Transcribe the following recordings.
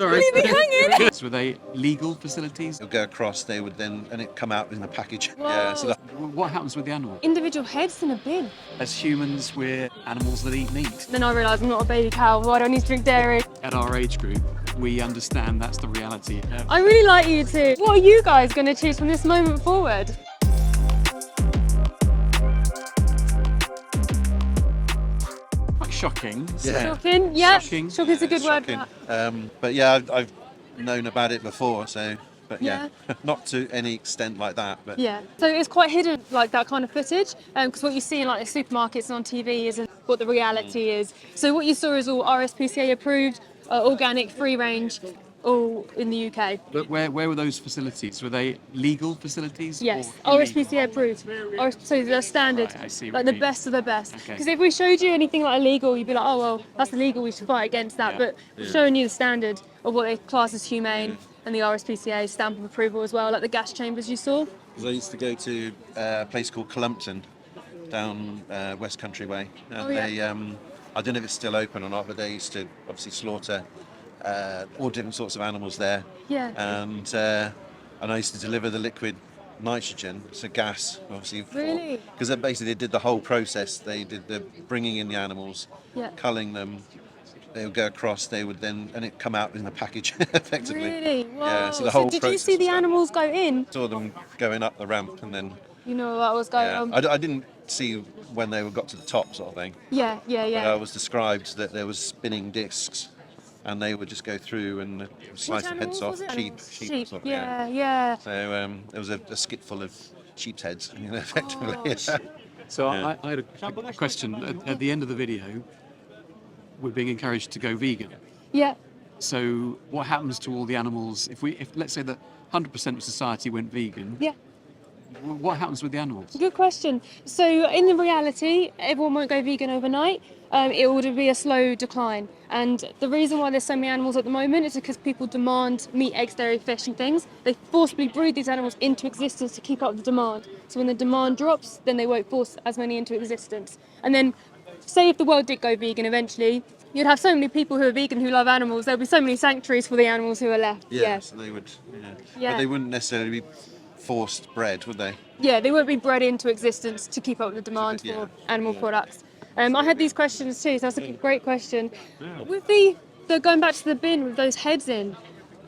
Sorry. Leave me hanging. Were they legal facilities? It'll go across, they would then, and it come out in a package. Whoa. Yeah, so What happens with the animal? Individual heads in a bin. As humans, we're animals that eat meat. Then I realised I'm not a baby cow, so I don't need to drink dairy. At our age group, we understand that's the reality. I really like you two. What are you guys going to choose from this moment forward? Quite shocking. Yeah. Shocking? Yeah. Shocking. Shocking's a good word for shocking. that. But yeah, I've known about it before, so, but yeah, Yeah. not to any extent like that, but Yeah, so it's quite hidden, like that kind of footage, because what you see in like the supermarkets and on TV isn't what the reality is. So what you saw is all RSPCA approved, organic, free range, all in the UK. But where were those facilities? Were they legal facilities? Yes, or illegal? RSPCA approved. So they're standard, Right, I see what like you the mean. best of the best. Okay. Because if we showed you anything like illegal, you'd be like, oh well, that's illegal, we should fight against that. Yeah. But we're showing you the standard of what they class as humane and the RSPCA stamp of approval as well, like the gas chambers you saw. because I used to go to a place called Clumpton down West Country Way, and Oh, yeah. they, I don't know if it's still open or not, but they used to obviously slaughter all different sorts of animals there. Yeah. And I used to deliver the liquid nitrogen, so gas, obviously. Really? Because basically they did the whole process. They did the bringing in the animals, Yeah. culling them. They would go across. They would then, and it come out in a package, effectively. Really? Whoa. Yeah. So the whole did you process see the was done. animals go in? Saw them going up the ramp, and then You know what was going yeah. on? I didn't see when they got to the top, sort of thing. Yeah, yeah, But I yeah. was described that there was spinning discs, and they would just go through and slice the heads off. Sheep, sort of, Yeah, yeah. So there was a skip full of sheep's heads, effectively. Gosh. So Yeah. I had a question. At the end of the video, we're being encouraged to go vegan. Yeah. So what happens to all the animals if let's say that 100% of society went vegan? Yeah. What happens with the animals? Good question. So in the reality, everyone won't go vegan overnight. It would be a slow decline. And the reason why there's so many animals at the moment is because people demand meat, eggs, dairy, fish and things. They forcibly breed these animals into existence to keep up the demand. So when the demand drops, then they won't force as many into existence. And then say if the world did go vegan eventually, you'd have so many people who are vegan who love animals. There'll be so many sanctuaries for the animals who are left. Yeah, so they would. Yeah. Yeah. But they wouldn't necessarily be forced bred, would they? Yeah, they won't be bred into existence to keep up with the demand Yeah. for animal products. I had these questions too, so that's a great question. With the going back to the bin with those heads in,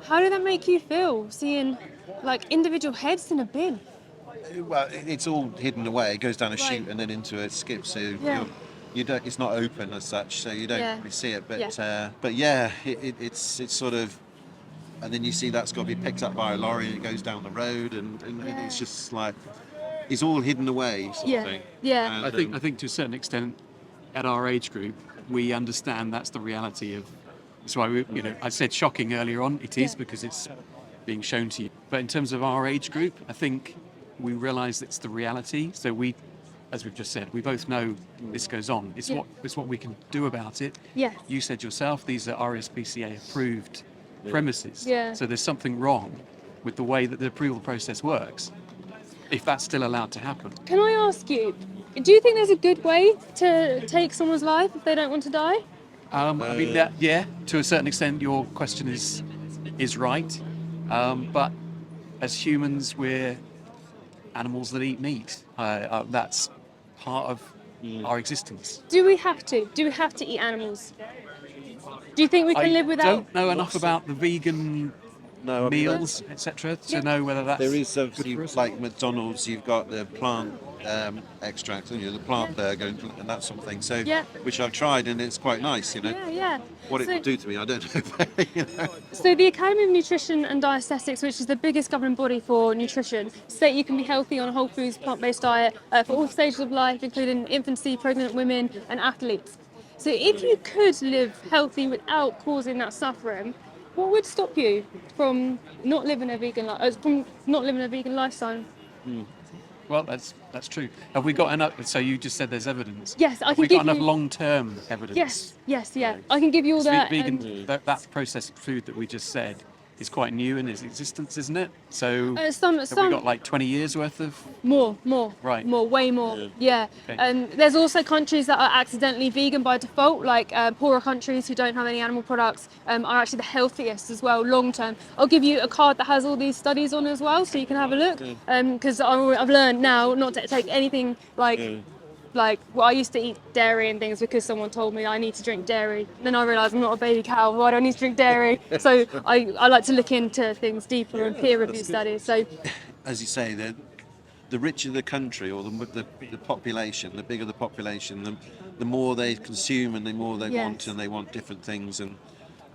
how did that make you feel, seeing like individual heads in a bin? Well, it's all hidden away. It goes down a chute Right. and then into a skip, so Yeah. you don't. It's not open as such, so you don't Yeah. really see it. But Yeah. but yeah, it's sort of. And then you see that's got to be picked up by a lorry and it goes down the road, and Yeah. it's just like it's all hidden away, sort Yeah. of thing. Yeah. And, I think to a certain extent, at our age group, we understand that's the reality of. That's why I said shocking earlier on. It is Yeah. because it's being shown to you. But in terms of our age group, I think we realise it's the reality. So we, as we've just said, we both know this goes on. It's Yeah. what we can do about it. Yes. You said yourself, these are RSPCA approved premises. Yeah. So there's something wrong with the way that the approval process works, if that's still allowed to happen. Can I ask you, do you think there's a good way to take someone's life if they don't want to die? I mean, yeah, to a certain extent, your question is right. But as humans, we're animals that eat meat. That's part of our existence. Do we have to? Do we have to eat animals? Do you think we can I live without? don't know enough about the vegan No, I mean, meals, etc., to Yeah. know whether that's there is good obviously for us. like McDonald's, you've got the plant extract, the plant burger and that sort of thing. So Yeah. which I've tried and it's quite nice, Yeah, yeah. What it So- will do to me, I don't know. So the Academy of Nutrition and Dietetics, which is the biggest governing body for nutrition, state you can be healthy on a whole foods, plant-based diet for all stages of life, including infancy, pregnant women and athletes. So if you could live healthy without causing that suffering, what would stop you from not living a vegan lifestyle? Well, that's true. Have we got enough? So you just said there's evidence. Yes, I Have can we got give enough you- long-term evidence? Yes, yeah. I can give you all that. Vegan, that processed food that we just said, is quite new in its existence, isn't it? So Some have we got like 20 years worth of? more, Right. way more. Yeah. Okay. There's also countries that are accidentally vegan by default, like poorer countries who don't have any animal products are actually the healthiest as well, long term. I'll give you a card that has all these studies on as well, so you can have a look. Because I've learned now not to take anything like, well, I used to eat dairy and things because someone told me I need to drink dairy. Then I realised I'm not a baby cow, why do I need to drink dairy? So I like to look into things deeper and peer review studies. So As you say, the richer the country or the population, the bigger the population, the more they consume and the more they want, and they want different things. And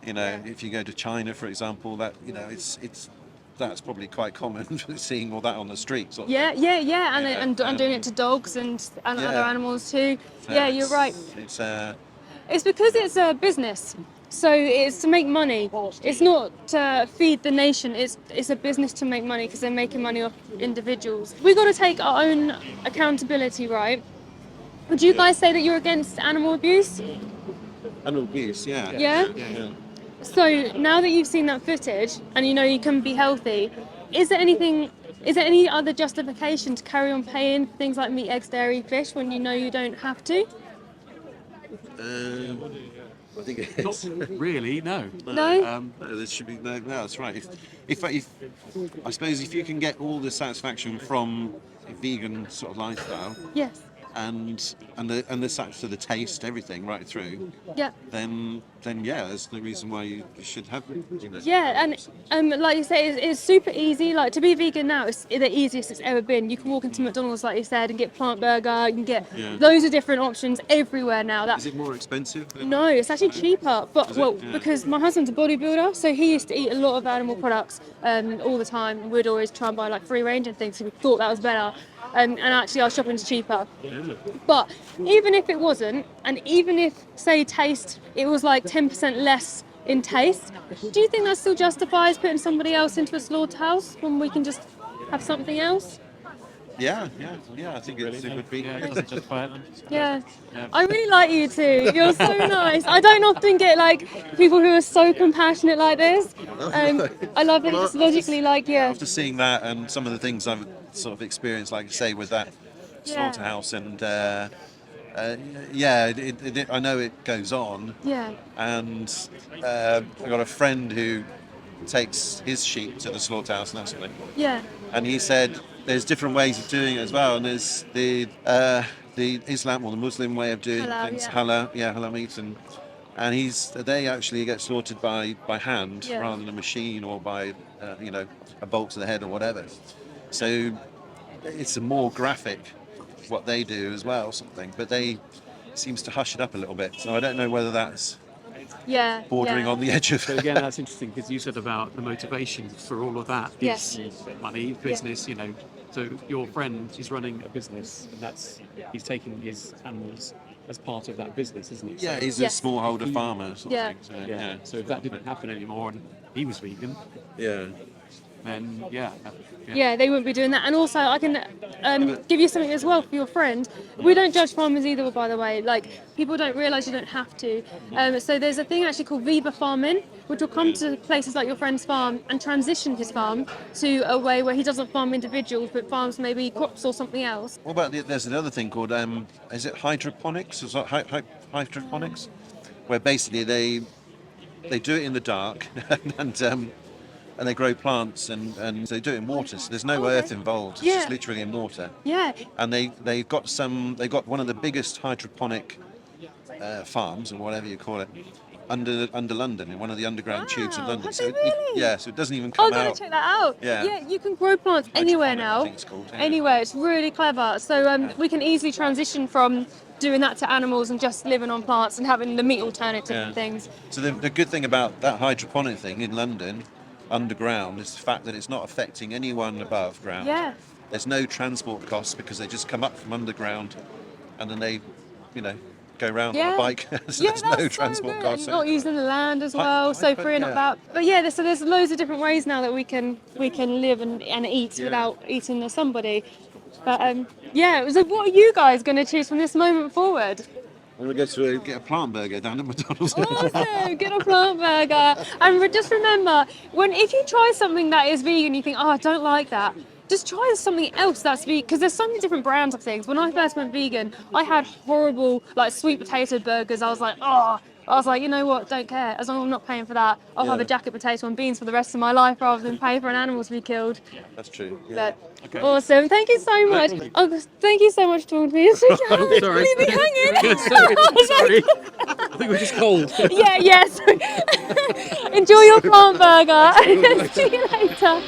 if you go to China, for example, that it's that's probably quite common seeing all that on the streets. yeah, and doing it to dogs and other animals too. Yeah, you're right. It's because it's a business. So it's to make money. It's not to feed the nation. It's a business to make money because they're making money off individuals. We got to take our own accountability, right? Would you guys say that you're against animal abuse? Animal abuse, yeah. Yeah? So now that you've seen that footage and you know you can be healthy, is there any other justification to carry on paying for things like meat, eggs, dairy, fish when you know you don't have to? I think it is. Not really, no. No? No, there should be no. That's right. If I suppose if you can get all the satisfaction from a vegan sort of lifestyle, Yes. and the satisfaction, the taste, everything right through, Yeah. then yeah, there's no reason why you should have it. Yeah, and like you say, it's super easy. Like to be vegan now, it's the easiest it's ever been. You can walk into McDonald's, like you said, and get plant burger. You can get loads of different options everywhere now. Is it more expensive? No, it's actually cheaper. But Yeah. because my husband's a bodybuilder, so he used to eat a lot of animal products all the time. We'd always try and buy like free range and things. So we thought that was better. And actually, our shopping's cheaper. But even if it wasn't, and even if, say, taste, it was like 10% less in taste, do you think that still justifies putting somebody else into a slaughterhouse when we can just have something else? Yeah. I think it would be. Yeah, it doesn't justify it. Yeah. I really like you two. You're so nice. I don't often get like people who are so compassionate like this. I love it. Just logically, like, yeah. After seeing that and some of the things I've sort of experienced, like I say, with that slaughterhouse, and I know it goes on. Yeah. And I've got a friend who takes his sheep to the slaughterhouse and that sort of thing. Yeah. And he said there's different ways of doing it as well, and there's the Islam or the Muslim way of doing Halal, things, yeah. halal meat, and they actually get slaughtered by hand rather than a machine or by a bolt to the head or whatever. So it's a more graphic what they do as well, something, but they seems to hush it up a little bit. So I don't know whether that's bordering on the edge of. So again, that's interesting because you said about the motivation for all of that is money, business. So your friend is running a business, and he's taking his animals as part of that business, isn't he? Yeah, he's a smallholder farmer. Sort of thing, so, Yeah. So if that didn't happen anymore and he was vegan, then they wouldn't be doing that. And also, I can give you something as well for your friend. We don't judge farmers either, by the way. Like, people don't realise you don't have to. So there's a thing actually called Viva farming, which will come to places like your friend's farm and transition his farm to a way where he doesn't farm individuals, but farms maybe crops or something else. What about there's another thing called is it hydroponics? Is that hydroponics? Where basically they do it in the dark and they grow plants and they do it in water. So there's no earth involved. It's just literally in water. Yeah. And they've got one of the biggest hydroponic farms or whatever you call it under London, in one of the underground tubes of London. Have So they really? so it doesn't even come I'm gonna out. check that out. Yeah. You can grow plants anywhere Hydroponic, now. I think it's called, yeah. Anywhere. It's really clever. So we can easily transition from doing that to animals and just living on plants and having the meat alternative and things. So the good thing about that hydroponic thing in London, underground, is the fact that it's not affecting anyone above ground. Yeah. There's no transport costs because they just come up from underground and then they, go round on a bike. So there's no transport costs. And not using the land as well, so freeing up that. But so there's loads of different ways now that we can live and eat without eating somebody. But so what are you guys going to choose from this moment forward? I'm going to go to get a plant burger down at McDonald's. Awesome, get a plant burger. And just remember, if you try something that is vegan, you think, oh, I don't like that. Just try something else that's vegan, because there's so many different brands of things. When I first went vegan, I had horrible like sweet potato burgers. I was like, oh. I was like, you know what? Don't care. As long as I'm not paying for that, I'll have a jacket potato and beans for the rest of my life rather than pay for an animal to be killed. That's true. Yeah. But Okay. awesome. Thank you so much. Oh, thank you so much for talking to me. Sorry. Leave me hanging. Sorry. I think we're just cold. Yeah, yes. Enjoy your plant burger. See you later.